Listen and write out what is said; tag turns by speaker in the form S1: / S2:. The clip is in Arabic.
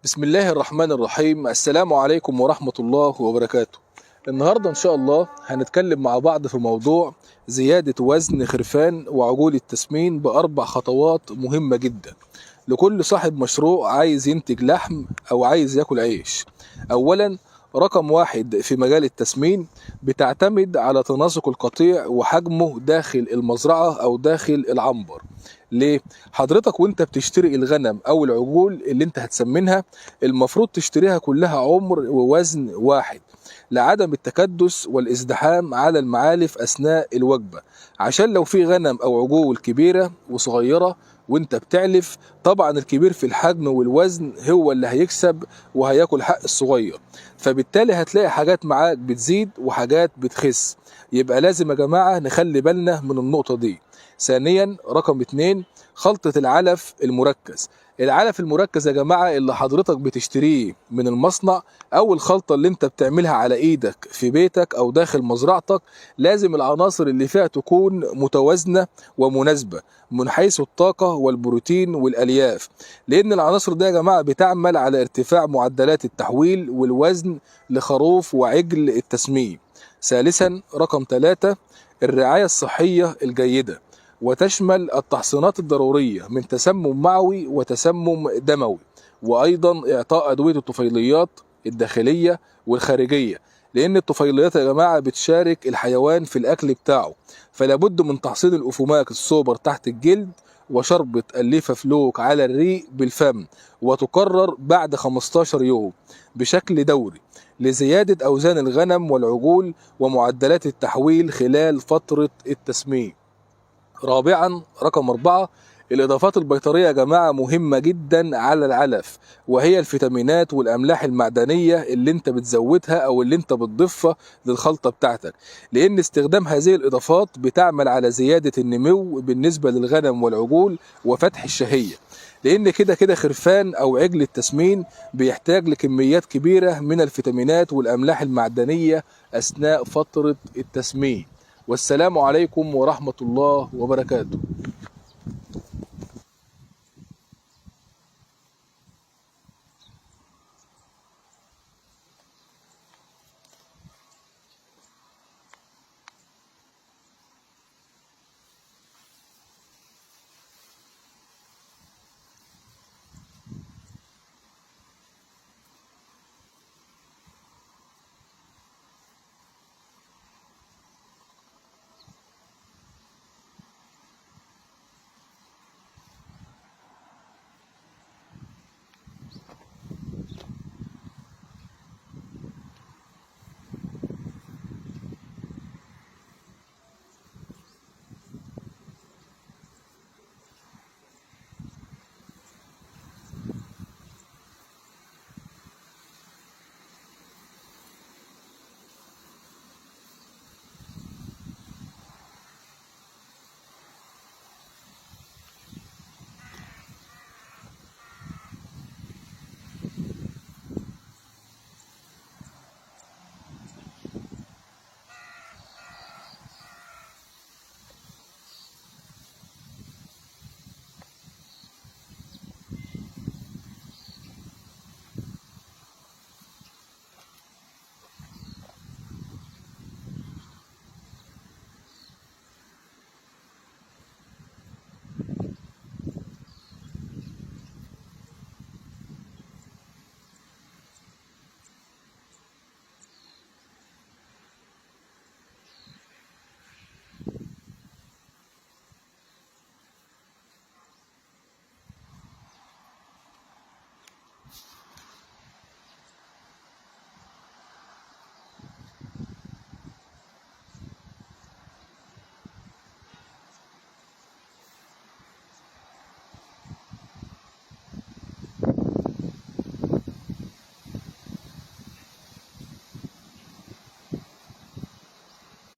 S1: بسم الله الرحمن الرحيم. السلام عليكم ورحمة الله وبركاته. النهاردة إن شاء الله هنتكلم مع بعض في موضوع زيادة وزن خرفان وعجول التسمين بأربع خطوات مهمة جدا لكل صاحب مشروع عايز ينتج لحم أو عايز ياكل عيش. أولا، رقم واحد في مجال التسمين بتعتمد على تناسق القطيع وحجمه داخل المزرعة أو داخل العنبر. ليه؟ حضرتك وانت بتشتري الغنم او العجول اللي انت هتسمنها المفروض تشتريها كلها عمر ووزن واحد لعدم التكدس والازدحام على المعالف اثناء الوجبة، عشان لو في غنم او عجول كبيرة وصغيرة وانت بتعلف، طبعا الكبير في الحجم والوزن هو اللي هيكسب وهياكل حق الصغير، فبالتالي هتلاقي حاجات معاك بتزيد وحاجات بتخس. يبقى لازم يا جماعة نخلي بالنا من النقطة دي. ثانيا، رقم اتنين، خلطة العلف المركز. العلف المركز يا جماعة اللي حضرتك بتشتريه من المصنع او الخلطة اللي انت بتعملها على ايدك في بيتك او داخل مزرعتك، لازم العناصر اللي فيها تكون متوازنة ومناسبة من حيث الطاقة والبروتين والالياف، لان العناصر دي يا جماعة بتعمل على ارتفاع معدلات التحويل والوزن لخروف وعجل التسمين. ثالثا، رقم ثلاثة، الرعاية الصحية الجيدة، وتشمل التحصينات الضرورية من تسمم معوي وتسمم دموي، وأيضا إعطاء أدوية الطفيليات الداخلية والخارجية، لأن الطفيليات يا جماعة بتشارك الحيوان في الأكل بتاعه، فلا بد من تحصين الأفوماك السوبر تحت الجلد وشربة الليفة فلوك على الريق بالفم، وتكرر بعد 15 يوم بشكل دوري لزيادة أوزان الغنم والعجول ومعدلات التحويل خلال فترة التسمين. رابعا، رقم 4، الإضافات البيطرية يا جماعة مهمة جدا على العلف، وهي الفيتامينات والأملاح المعدنية اللي انت بتزودها أو اللي انت بتضيفها للخلطة بتاعتك، لأن استخدام هذه الإضافات بتعمل على زيادة النمو بالنسبة للغنم والعجول وفتح الشهية، لأن كده كده خرفان أو عجل التسمين بيحتاج لكميات كبيرة من الفيتامينات والأملاح المعدنية أثناء فترة التسمين. والسلام عليكم ورحمة الله وبركاته.